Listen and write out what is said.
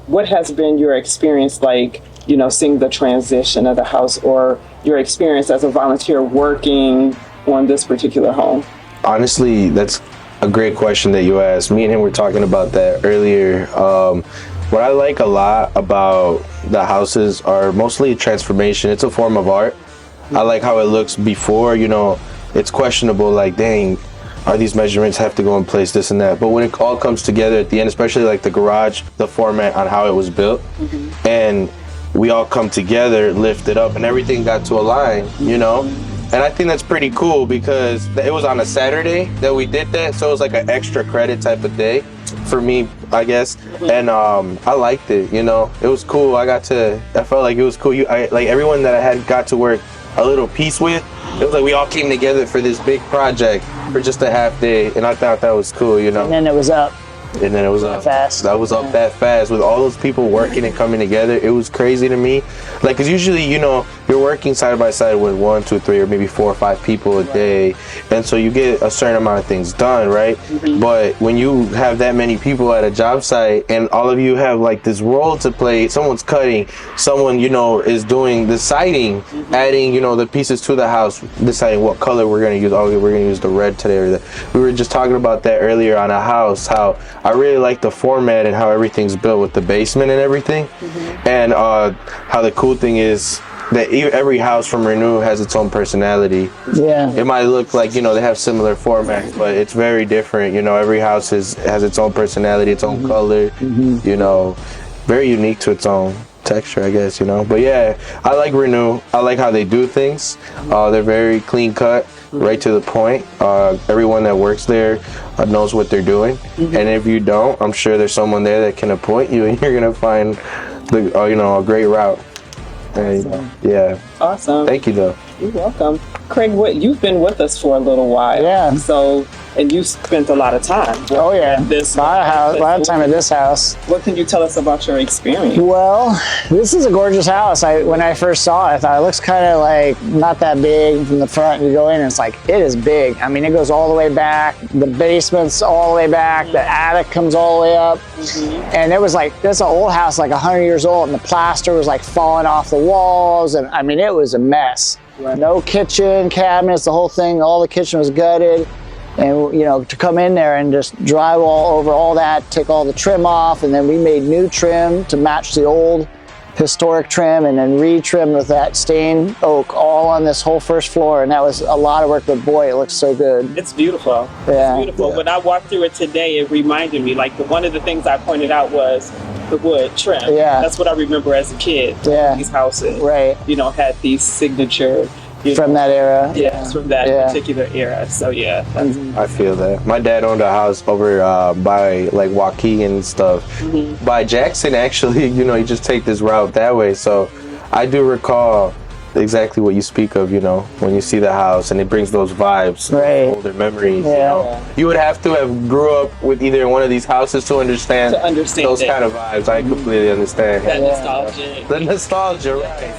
what has been your experience like, seeing the transition of the house, or your experience as a volunteer working on this particular home? Honestly, that's a great question that you asked. Me and him were talking about that earlier. What I like a lot about the houses are mostly transformation. It's a form of art. I like how it looks before, it's questionable, like, dang, are these measurements have to go in place, this and that. But when it all comes together at the end, especially like the garage, the format on how it was built, and we all come together, lift it up, and everything got to align, And I think that's pretty cool because it was on a Saturday that we did that, so it was like an extra credit type of day for me, I guess. And I liked it, It was cool. I felt like it was cool. Like everyone that I had got to work a little piece with, it was like we all came together for this big project for just a half day, and I thought that was cool, And then it was up. And then it was up fast. That was up that fast with all those people working and coming together. It was crazy to me. Like, cause usually, you're working side by side with 1, 2, 3, or maybe 4 or 5 people a day, and so you get a certain amount of things done, right? But when you have that many people at a job site, and all of you have like this role to play, someone's cutting, someone is doing the siding, adding the pieces to the house, deciding what color we're gonna use. Oh, we're gonna use the red today. We were just talking about that earlier on a house. How I really like the format and how everything's built with the basement and everything, and how the cool thing is that every house from Renew has its own personality. Yeah. It might look like, they have similar formats, but it's very different. Every house has its own personality, its own color, very unique to its own texture, I guess, But yeah, I like Renew. I like how they do things. They're very clean cut, right to the point. Everyone that works there knows what they're doing. And if you don't, I'm sure there's someone there that can appoint you, and you're going to find a great route. Awesome. Yeah. Awesome. Thank you, though. You're welcome. Craig, you've been with us for a little while. Yeah. So, and you spent a lot of time. Oh yeah. This a lot of time at this house. What can you tell us about your experience? Well, this is a gorgeous house. When I first saw it, I thought it looks kind of like not that big from the front. You go in and it's like, it is big. I mean, it goes all the way back. The basement's all the way back. The attic comes all the way up. And it was like, this is an old house, like 100 years old, and the plaster was like falling off the walls. And I mean, it was a mess. Right. No kitchen, cabinets, the whole thing, all the kitchen was gutted. And, to come in there and just drywall over all that, take all the trim off, and then we made new trim to match the old historic trim, and then re-trim with that stained oak all on this whole first floor. And that was a lot of work, but boy, it looks so good. It's beautiful. Yeah. It's beautiful. Yeah. When I walked through it today, it reminded me, like, one of the things I pointed out was the wood trim. Yeah. That's what I remember as a kid. Yeah. These houses, Right. Had these signature, From that era. Yes, from that Yeah. particular era. So yeah. That's, I feel that. My dad owned a house over by like Waukegan and stuff. By Jackson, actually, you just take this route that way. So I do recall exactly what you speak of, when you see the house and it brings those vibes, Right. older memories. Yeah. You would have to have grew up with either one of these houses to understand To understand those it. kind of vibes. I completely understand. that nostalgia. The nostalgia, right?